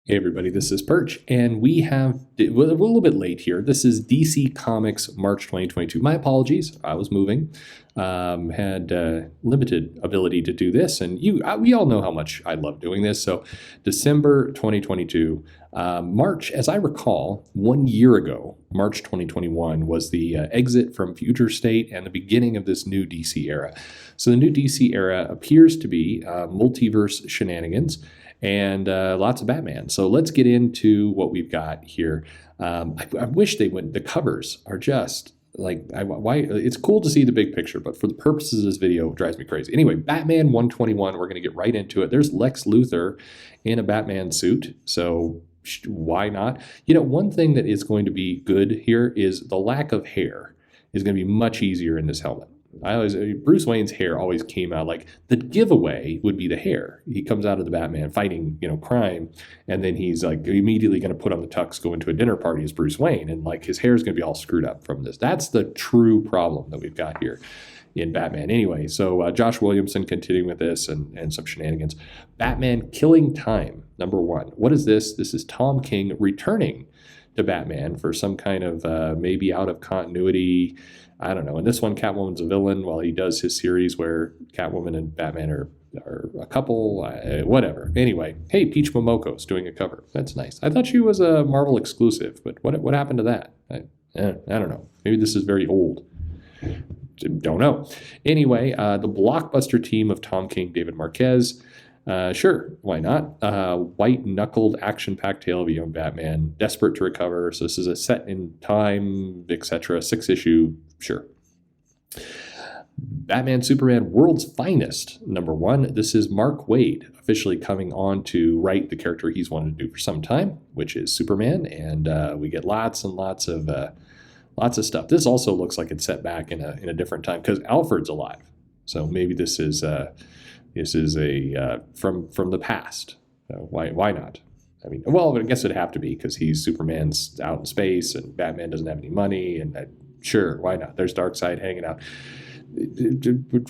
Hey everybody, this is Perch, and we're a little bit late here. This is DC Comics March 2022. My apologies, I was moving, had limited ability to do this, and we all know how much I love doing this. So December 2022, March, as I recall, 1 year ago, March 2021 was the exit from Future State and the beginning of this new DC era. So the new DC era appears to be multiverse shenanigans and lots of Batman. So let's get into what we've got here. I wish they wouldn't. The covers are just like, why? It's cool to see the big picture, but for the purposes of this video, it drives me crazy. Anyway, Batman 121, we're going to get right into it. There's Lex Luthor in a Batman suit, so why not? You know, one thing that is going to be good here is the lack of hair is going to be much easier in this helmet. Bruce Wayne's hair always came out like the giveaway would be the hair. He comes out of the Batman fighting, crime, and then he's like immediately going to put on the tux, go into a dinner party as Bruce Wayne, and like his hair is going to be all screwed up from this. That's the true problem that we've got here in Batman. Anyway, so Josh Williamson continuing with this and some shenanigans. Batman Killing Time, #1. What is this? This is Tom King returning to Batman for some kind of maybe out of continuity. I don't know. In this one, Catwoman's a villain while he does his series where Catwoman and Batman are a couple, whatever. Anyway, hey, Peach Momoko's doing a cover. That's nice. I thought she was a Marvel exclusive, but what happened to that? I don't know. Maybe this is very old. Don't know. Anyway, the blockbuster team of Tom King, David Marquez. Sure, why not? White-knuckled, action-packed tale of a young Batman, desperate to recover. So this is a set in time, etc. 6-issue, sure. Batman Superman World's Finest, #1. This is Mark Waid officially coming on to write the character he's wanted to do for some time, which is Superman, and we get lots and lots of stuff. This also looks like it's set back in a different time because Alfred's alive. So maybe this is a from the past. Why not? I mean, well, I guess it'd have to be because Superman's out in space and Batman doesn't have any money. And sure, why not? There's Darkseid hanging out.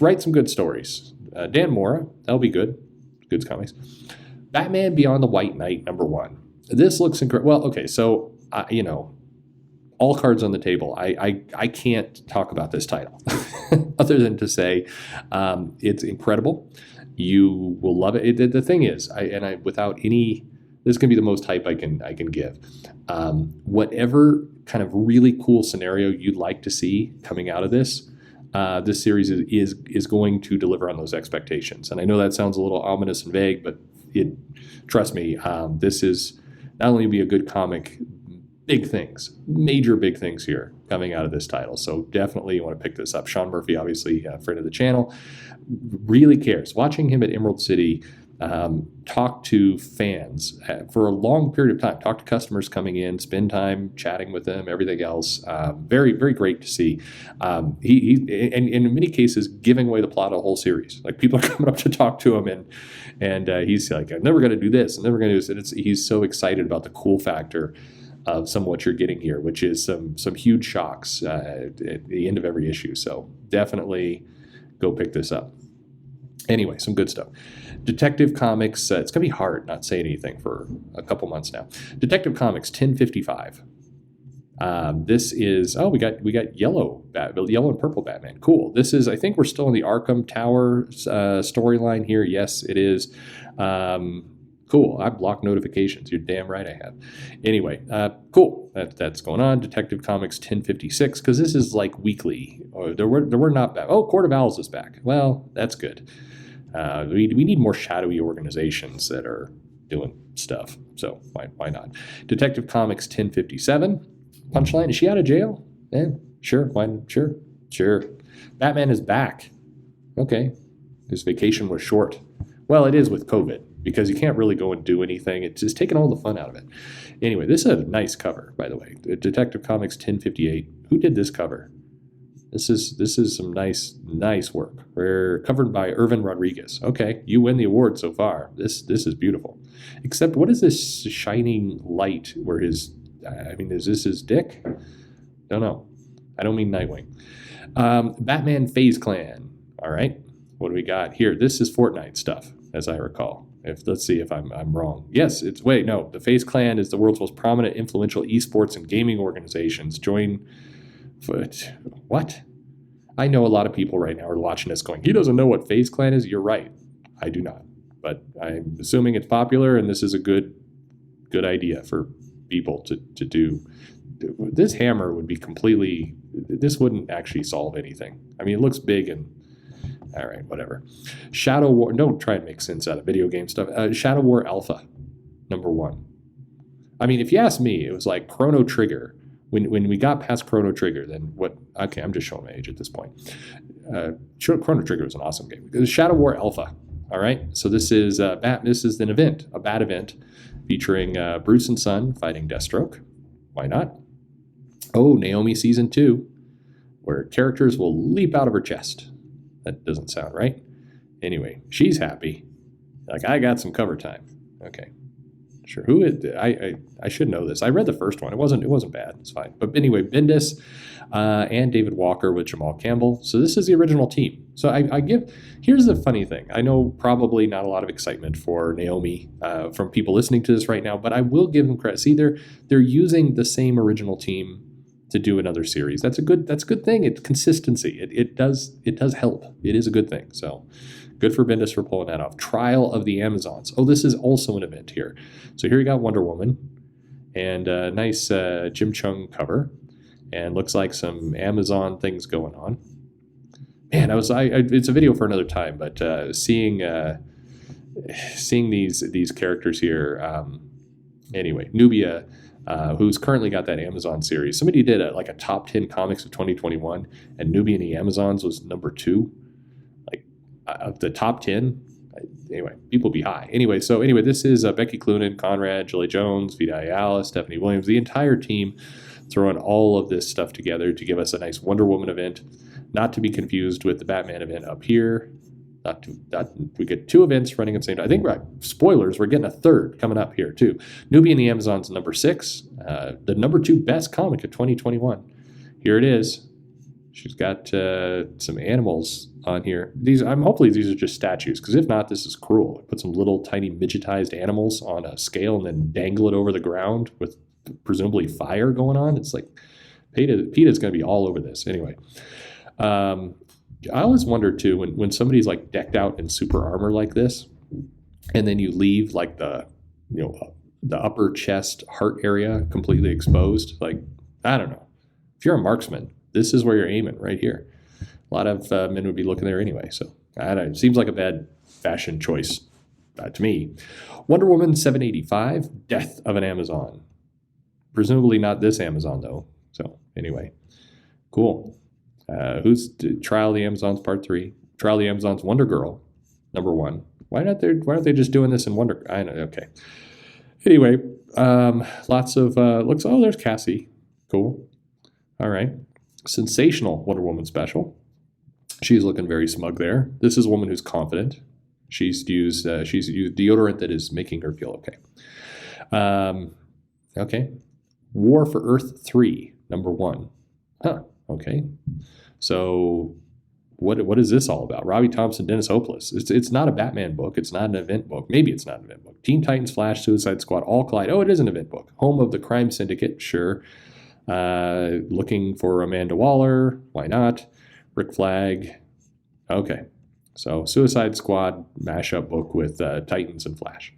Write some good stories. Dan Mora, that'll be good. Good comics. Batman Beyond the White Knight, #1. This looks incredible. Well, okay, so all cards on the table. I can't talk about this title other than to say it's incredible. You will love it. The thing is, without any, this is going to be the most hype I can give. Whatever kind of really cool scenario you'd like to see coming out of this, this series is going to deliver on those expectations. And I know that sounds a little ominous and vague, but trust me, this is not only be a good comic. Big things, major big things here coming out of this title. So definitely you want to pick this up. Sean Murphy, obviously a friend of the channel, really cares. Watching him at Emerald City talk to fans for a long period of time, talk to customers coming in, spend time chatting with them, everything else. Very, very great to see. He and in many cases giving away the plot of a whole series. Like people are coming up to talk to him and he's like, I'm never going to do this. I'm never going to do this. And he's so excited about the cool factor of some of what you're getting here, which is some huge shocks at the end of every issue. So definitely go pick this up. Anyway, some good stuff. Detective Comics, it's going to be hard not saying anything for a couple months now. Detective Comics 1055. This is, we got yellow and purple Batman. Cool. This is, I think we're still in the Arkham Tower storyline here. Yes, it is. Cool. I block notifications. You're damn right I have. Anyway, cool. That's going on. Detective Comics 1056, because this is like weekly. There were not back. Oh, Court of Owls is back. Well, that's good. We need more shadowy organizations that are doing stuff. So why not? Detective Comics 1057. Punchline. Is she out of jail? Sure. Why? Sure. Batman is back. Okay. His vacation was short. Well, it is with COVID, because you can't really go and do anything. It's just taking all the fun out of it. Anyway, this is a nice cover, by the way. Detective Comics 1058. Who did this cover? This is some nice work. We're covered by Irvin Rodriguez. Okay, you win the award so far. This is beautiful. Except, what is this shining light where is this his dick? Don't know. I don't mean Nightwing. Batman FaZe Clan. All right. What do we got here? This is Fortnite stuff. as I recall. Let's see if I'm wrong. Yes, the FaZe Clan is the world's most prominent, influential esports and gaming organizations. What? I know a lot of people right now are watching this going, he doesn't know what FaZe Clan is. You're right. I do not. But I'm assuming it's popular, and this is a good idea for people to do. This hammer would be this wouldn't actually solve anything. I mean, it looks big and all right, whatever. Shadow War, don't try and make sense out of video game stuff. Shadow War Alpha, number 1. I mean, if you ask me, it was like Chrono Trigger. When we got past Chrono Trigger, then what? Okay, I'm just showing my age at this point. Chrono Trigger was an awesome game. It was Shadow War Alpha. All right, so this is an event, a bad event, featuring Bruce and Son fighting Deathstroke. Why not? Oh, Naomi Season 2, where characters will leap out of her chest. That doesn't sound right. Anyway, she's happy. Like, I got some cover time. Okay. Sure. I should know this. I read the first one. It wasn't bad. It's fine. But anyway, Bendis and David Walker with Jamal Campbell. So this is the original team. So here's the funny thing. I know probably not a lot of excitement for Naomi from people listening to this right now, but I will give them credit. See, they're using the same original team to do another series. That's a good thing. It's consistency. It does help. It is a good thing. So good for Bendis for pulling that off. Trial of the Amazons. Oh, this is also an event here. So here you got Wonder Woman and a nice Jim Chung cover, and looks like some Amazon things going on. Man, it's a video for another time, but seeing these characters here. Anyway, Nubia, who's currently got that Amazon series. Somebody did a top 10 comics of 2021, and Nubia and the Amazons was number 2. Of the top 10, anyway, people be high. Anyway, this is Becky Cloonan, Conrad, Julie Jones, Vita Ayala, Stephanie Williams, the entire team throwing all of this stuff together to give us a nice Wonder Woman event, not to be confused with the Batman event up here. We get 2 events running at the same time. I think, right, spoilers, we're getting a third coming up here too. Nubia and the Amazons, number 6, the number 2 best comic of 2021. Here it is. She's got some animals on here. Hopefully these are just statues, because if not, this is cruel. Put some little tiny midgetized animals on a scale and then dangle it over the ground with presumably fire going on. It's like PETA's going to be all over this. Anyway, I always wonder too when somebody's like decked out in super armor like this, and then you leave like the upper chest heart area completely exposed. Like, I don't know. If you're a marksman, this is where you're aiming right here. A lot of men would be looking there anyway. So I don't know. It seems like a bad fashion choice to me. Wonder Woman 785, Death of an Amazon. Presumably not this Amazon though. So anyway, cool. Who's Trial of the Amazons Part 3? Trial of the Amazons Wonder Girl, number 1. Why aren't they just doing this in Wonder? I know. Okay. Anyway, lots of looks. Oh, there's Cassie. Cool. All right. Sensational Wonder Woman special. She's looking very smug there. This is a woman who's confident. She's used deodorant that is making her feel okay. Okay. War for Earth 3, number 1. Huh. Okay. So what is this all about? Robbie Thompson, Dennis Hopeless. It's not a Batman book. It's not an event book. Maybe it's not an event book. Teen Titans, Flash, Suicide Squad, all collide. Oh, it is an event book. Home of the Crime Syndicate. Sure. Looking for Amanda Waller. Why not? Rick Flag. Okay. So Suicide Squad mashup book with Titans and Flash.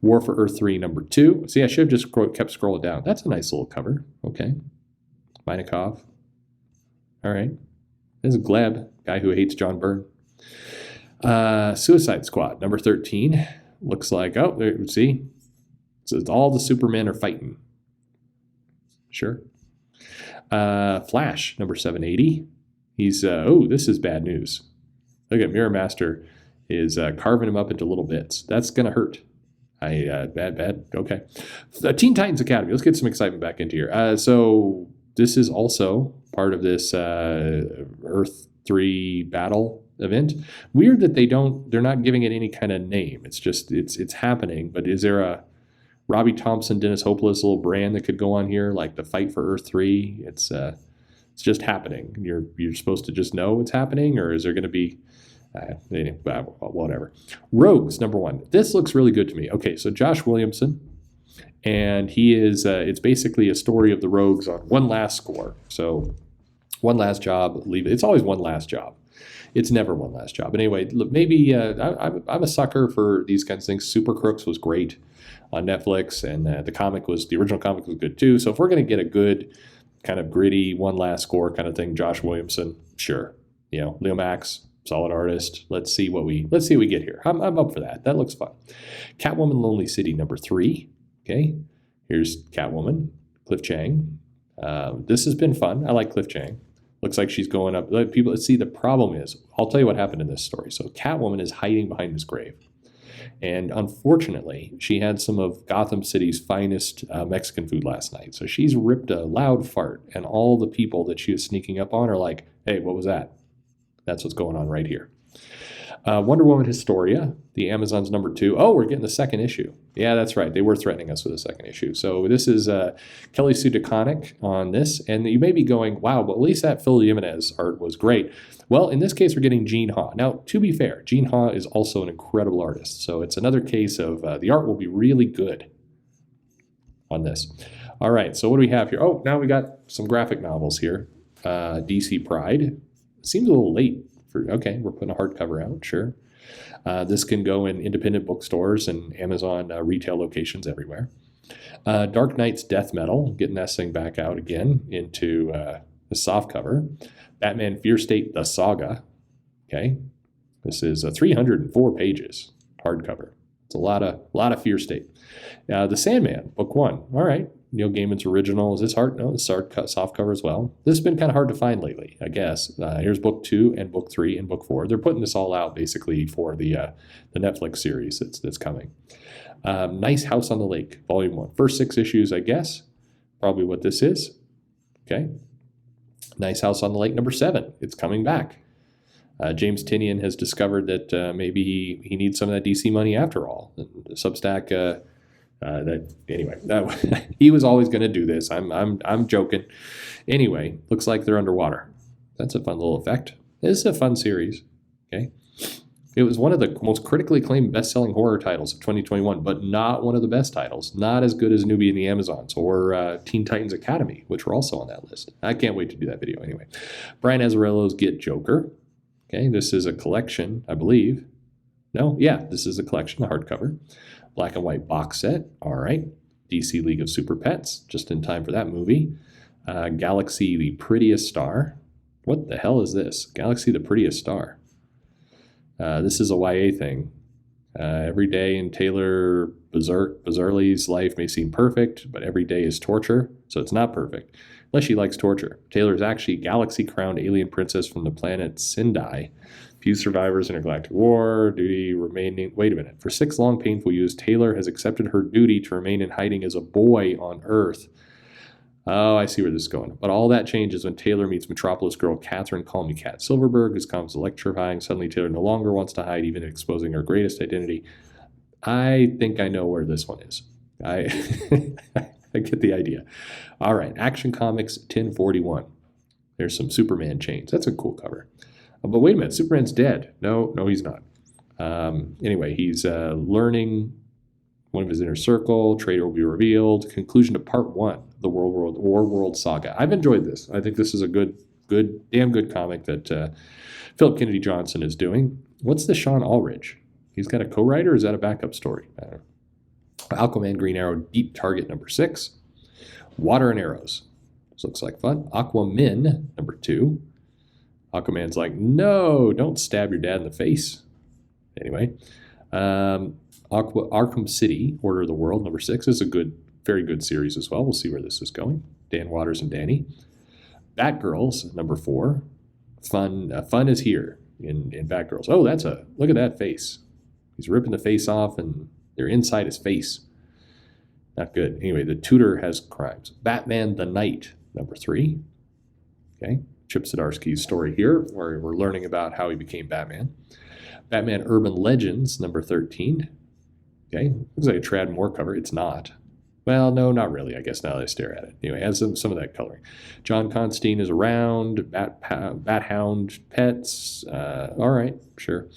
War for Earth 3, number 2. See, I should have just kept scrolling down. That's a nice little cover. Okay. Minakov. All right. This is Gleb, guy who hates John Byrne. Suicide Squad, number 13. Looks like, oh, there, see? So it's all the Supermen are fighting. Sure. Flash, number 780. He's, this is bad news. Look at Mirror Master is carving him up into little bits. That's going to hurt. Bad. Okay. Teen Titans Academy. Let's get some excitement back into here. So this is also part of this Earth 3 battle event. Weird that they're not giving it any kind of name. It's just, it's happening. But is there a Robbie Thompson, Dennis Hopeless little brand that could go on here, like the Fight for Earth 3? It's just happening. You're supposed to just know it's happening, or is there going to be Whatever. Rogues, number 1. This looks really good to me. Okay, so Josh Williamson, and he is, it's basically a story of the Rogues on one last score. So one last job, leave it. It's always one last job. It's never one last job. But anyway, maybe I'm a sucker for these kinds of things. Super Crooks was great on Netflix, and the original comic was good too. So if we're going to get a good kind of gritty one last score kind of thing, Josh Williamson, sure. Leo Max, solid artist. Let's see what we get here. I'm up for that. That looks fun. Catwoman Lonely City number 3. Okay, here's Catwoman, Cliff Chang. This has been fun. I like Cliff Chang. Looks like she's going up. People see the problem is, I'll tell you what happened in this story. So Catwoman is hiding behind this grave. And unfortunately, she had some of Gotham City's finest Mexican food last night. So she's ripped a loud fart. And all the people that she was sneaking up on are like, hey, what was that? That's what's going on right here. Wonder Woman Historia, the Amazon's number 2. Oh, we're getting the second issue. Yeah, that's right. They were threatening us with a second issue. So this is Kelly Sue DeConnick on this. And you may be going, wow, but at least that Phil Jimenez art was great. Well, in this case, we're getting Gene Ha. Now, to be fair, Gene Ha is also an incredible artist. So it's another case of the art will be really good on this. All right, so what do we have here? Oh, now we got some graphic novels here. DC Pride. Seems a little late. Okay, we're putting a hardcover out, sure. This can go in independent bookstores and Amazon retail locations everywhere. Dark Knight's Death Metal, getting that thing back out again into the softcover. Batman Fear State, The Saga. Okay, this is 304 pages, hardcover. It's a lot of Fear State. The Sandman, book 1. All right. Neil Gaiman's original. Is this hard? No, it's soft cover as well. This has been kind of hard to find lately, I guess. Here's book 2 and book 3 and book 4. They're putting this all out basically for the Netflix series that's coming. Nice House on the Lake, volume 1. First 6 issues, I guess. Probably what this is. Okay. Nice House on the Lake, number 7. It's coming back. James Tynion has discovered that maybe he needs some of that DC money after all. The Substack. He was always going to do this. I'm joking. Anyway, looks like they're underwater. That's a fun little effect. This is a fun series. Okay, it was one of the most critically acclaimed best-selling horror titles of 2021, but not one of the best titles. Not as good as Newbie in the Amazons or Teen Titans Academy, which were also on that list. I can't wait to do that video anyway. Brian Azzarello's Get Joker. Okay, this is a collection, I believe. No, yeah, this is a collection, a hardcover. Black and white box set. All right. DC League of Super Pets, just in time for that movie. Galaxy, the Prettiest Star. What the hell is this? Galaxy, the Prettiest Star. This is a YA thing. Every day in Taylor Bizarrely's life may seem perfect, but every day is torture, so it's not perfect. Unless she likes torture. Taylor is actually a galaxy-crowned alien princess from the planet Sindai. Few survivors in a galactic war, duty remaining... Wait a minute. For 6 long, painful years, Taylor has accepted her duty to remain in hiding as a boy on Earth. Oh, I see where this is going. But all that changes when Taylor meets Metropolis girl Catherine Call Me Cat Silverberg, whose comments electrifying. Suddenly, Taylor no longer wants to hide, even exposing her greatest identity. I think I know where this one is. I get the idea. All right, Action Comics 1041. There's some Superman chains. That's a cool cover. But wait a minute, Superman's dead. No, he's not. Anyway, he's learning one of his inner circle. Traitor will be revealed. Conclusion to part 1, the War World Saga. I've enjoyed this. I think this is a damn good comic that Philip Kennedy Johnson is doing. What's the Sean Ulrich? He's got a co-writer, or is that a backup story? I don't know. Aquaman Green Arrow Deep Target number 6. Water and Arrows. This looks like fun. Aquaman number 2. Aquaman's like, no, don't stab your dad in the face. Anyway, Arkham City, Order of the World, number 6 is a very good series as well. We'll see where this is going. Dan Waters and Danny. Batgirls, number 4. Fun is here in Batgirls. Oh, look at that face. He's ripping the face off and they're inside his face. Not good. Anyway, The Tutor has crimes. Batman the Knight, number 3. Okay. Chip Zdarsky's story here, where we're learning about how he became Batman. Batman Urban Legends, number 13. Okay, looks like a Trad Moore cover. It's not. Well, no, not really, I guess, now that I stare at it. Anyway, it has some of that coloring. John Constantine is around. Bat Hound Pets. All right, sure.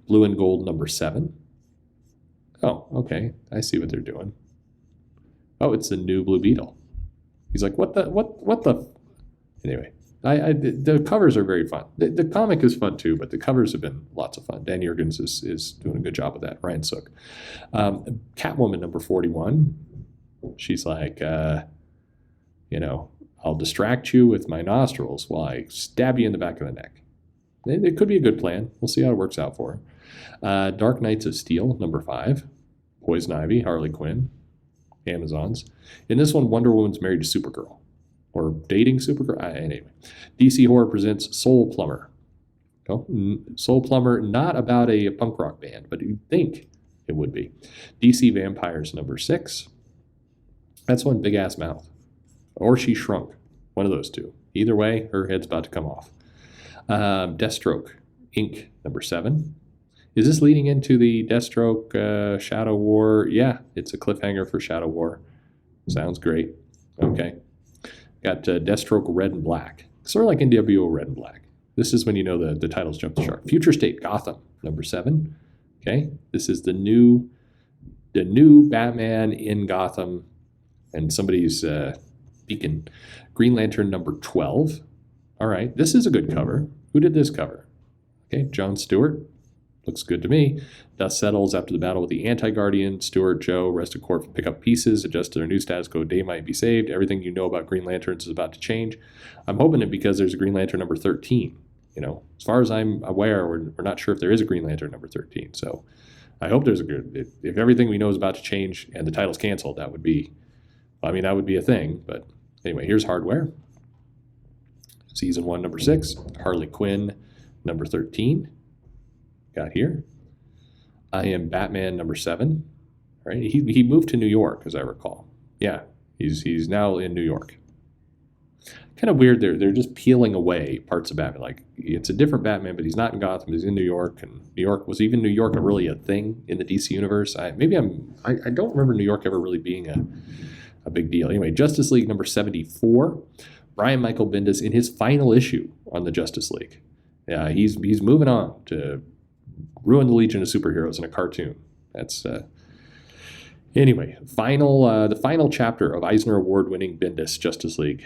Blue and Gold number 7. Oh, okay. I see what they're doing. Oh, it's the new Blue Beetle. He's like, what the? Anyway, the covers are very fun. The comic is fun too, but the covers have been lots of fun. Dan Jurgens is doing a good job with that. Ryan Sook. Catwoman number 41. She's like, I'll distract you with my nostrils while I stab you in the back of the neck. It could be a good plan. We'll see how it works out for her. Dark Knights of Steel, number 5. Poison Ivy, Harley Quinn, Amazons. In this one, Wonder Woman's married to Supergirl. Or dating Supergirl. Anyway. DC Horror presents Soul Plumber. Oh, Soul Plumber, not about a punk rock band, but you'd think it would be. DC Vampires, number 6. That's one big-ass mouth. Or she shrunk. One of those two. Either way, her head's about to come off. Deathstroke, Inc., number 7. Is this leading into the Deathstroke Shadow War? Yeah, it's a cliffhanger for Shadow War. Sounds great. Okay. Got Deathstroke Red and Black. Sort of like NWO Red and Black. This is when you know the titles jump the shark. Future State Gotham, number 7. Okay. This is the new Batman in Gotham. And somebody's beacon. Green Lantern number 12. All right, this is a good cover. Who did this cover? Okay, John Stewart. Looks good to me. Dust settles after the battle with the Anti-Guardian. Stewart, Joe, rest of Corps pick up pieces, adjust to their new status quo. Day might be saved. Everything you know about Green Lanterns is about to change. I'm hoping it because there's a Green Lantern number 13. As far as I'm aware, we're not sure if there is a Green Lantern number 13. So I hope there's a good. If everything we know is about to change and the title's canceled, that would be a thing. But anyway, here's Hardware. Season 1, number 6. Harley Quinn, number 13. Got here. I Am Batman, number 7. Right? He moved to New York, as I recall. Yeah, he's now in New York. Kind of weird. They're just peeling away parts of Batman. Like, it's a different Batman, but he's not in Gotham. He's in New York. And New York was even New York really a thing in the DC universe? I don't remember New York ever really being a big deal. Anyway, Justice League number 74. Brian Michael Bendis in his final issue on the Justice League. He's moving on to ruin the Legion of Superheroes in a cartoon. That's anyway. The final chapter of Eisner Award-winning Bendis Justice League.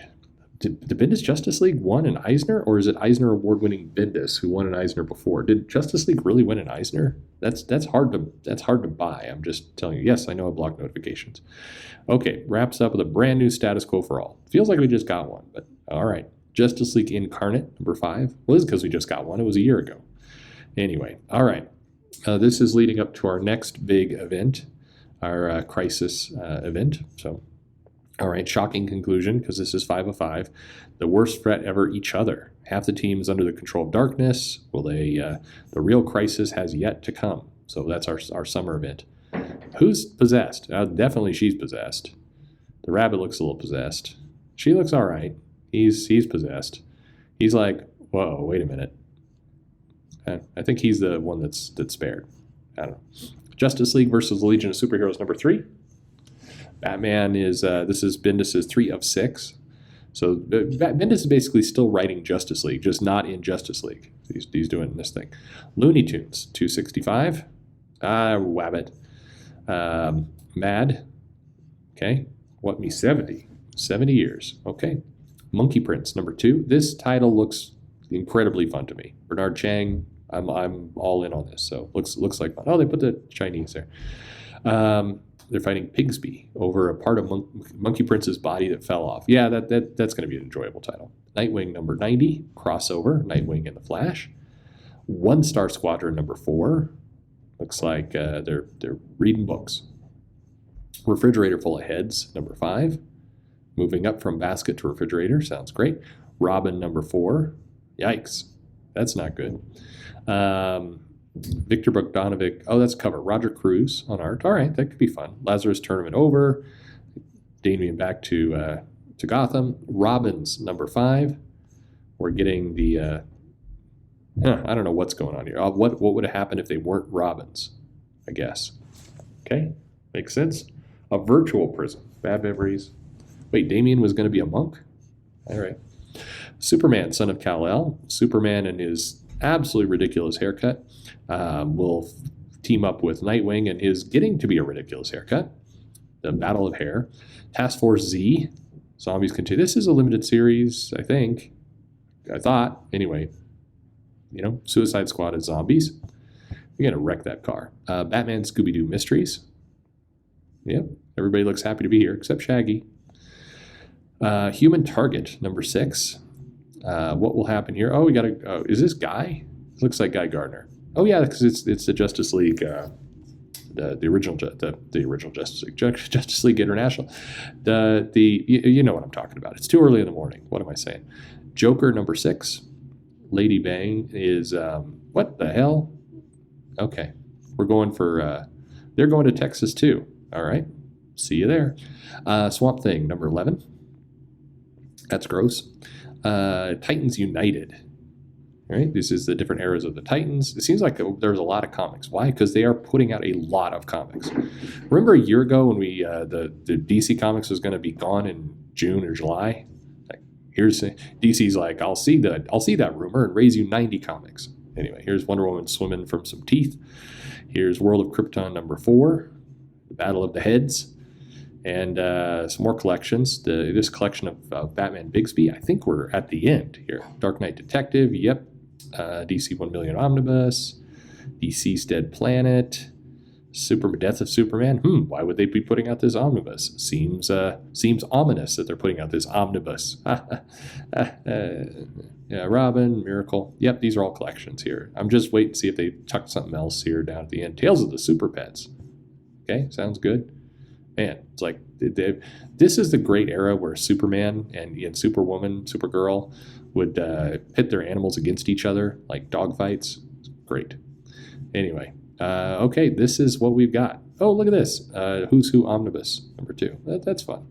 Did Bendis Justice League won an Eisner, or is it Eisner Award-winning Bendis who won an Eisner before? Did Justice League really win an Eisner? That's hard to buy. I'm just telling you. Yes, I know I block notifications. Okay, wraps up with a brand new status quo for all. Feels like we just got one, but all right. Justice League Incarnate, number 5. Well, this is because we just got one. It was a year ago. Anyway, all right. This is leading up to our next big event, our Crisis event. So, all right, shocking conclusion, because this is 5 of 5. The worst threat ever, each other. Half the team is under the control of darkness. Well, the real crisis has yet to come. So that's our summer event. Who's possessed? Definitely she's possessed. The rabbit looks a little possessed. She looks all right. He's possessed. He's like, whoa, wait a minute. I think he's the one that's spared. I don't know. Justice League versus the Legion of Superheroes, number 3. Batman is, this is Bendis' 3 of 6. So Bendis is basically still writing Justice League, just not in Justice League. He's doing this thing. Looney Tunes, 265. Wabbit. Mad. Okay. What me? 70. 70 years. Okay. Monkey Prince, number 2. This title looks incredibly fun to me. Bernard Chang, I'm all in on this. So looks like fun. Oh, they put the Chinese there. They're fighting Pigsby over a part of Monkey Prince's body that fell off. Yeah, that's going to be an enjoyable title. Nightwing number 90, crossover, Nightwing and the Flash. One Star Squadron number 4. Looks like they're reading books. Refrigerator Full of Heads, number 5. Moving up from basket to refrigerator, sounds great. Robin number 4. Yikes, that's not good. Victor Bogdanovic, oh, that's cover. Roger Cruz on art. All right, that could be fun. Lazarus Tournament over. Damien back to Gotham. Robins number 5. We're getting the I don't know what's going on here. What would have happened if they weren't Robins? I guess. Okay, makes sense. A virtual prison. Bad memories. Wait, Damien was going to be a monk? All right. Superman, son of Kal-El. Superman and his absolutely ridiculous haircut will team up with Nightwing and his getting to be a ridiculous haircut. The Battle of Hair. Task Force Z. Zombies continue. This is a limited series, I think. I thought. Anyway, Suicide Squad is zombies. You're going to wreck that car. Batman Scooby-Doo Mysteries. Yep. Everybody looks happy to be here except Shaggy. Human Target, number 6. What will happen here? Oh, we got to. Is this Guy? It looks like Guy Gardner. Oh yeah, because it's the Justice League, the original Justice League, Justice League International. You know what I'm talking about. It's too early in the morning. What am I saying? Joker, number 6. Lady Bang is what the hell? Okay, we're going for. They're going to Texas too. All right, see you there. Swamp Thing, number 11. That's gross. Titans United. All right, this is the different eras of the Titans. It seems like there's a lot of comics. Why? Because they are putting out a lot of comics. Remember a year ago when we the DC Comics was going to be gone in June or July? Like, here's DC's like, I'll see that rumor and raise you 90 comics. Anyway, here's Wonder Woman swimming from some teeth. Here's World of Krypton number 4, the Battle of the Heads. And some more collections. This collection of Batman Bigsby, I think we're at the end here. Dark Knight Detective, yep. DC 1 Million Omnibus. DC's Dead Planet. Death of Superman. Why would they be putting out this omnibus? Seems ominous that they're putting out this omnibus. Yeah, Robin, Miracle. Yep, these are all collections here. I'm just waiting to see if they tuck something else here down at the end. Tales of the Super Pets. Okay, sounds good. Man, it's like this is the great era where Superman and Superwoman, Supergirl would pit their animals against each other like dogfights. Great. Anyway, okay, this is what we've got. Oh, look at this. Who's Who Omnibus, number 2. That's fun.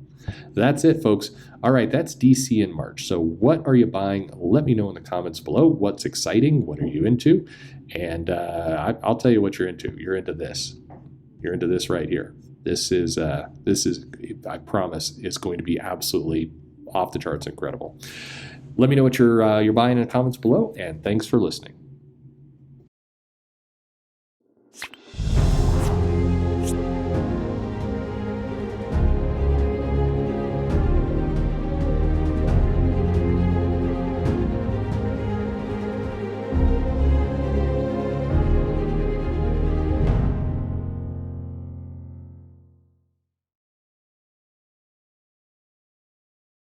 That's it, folks. All right, that's DC in March. So what are you buying? Let me know in the comments below. What's exciting? What are you into? And I'll tell you what you're into. You're into this. You're into this right here. This is, I promise, is going to be absolutely off the charts incredible. Let me know what you're buying in the comments below, and thanks for listening.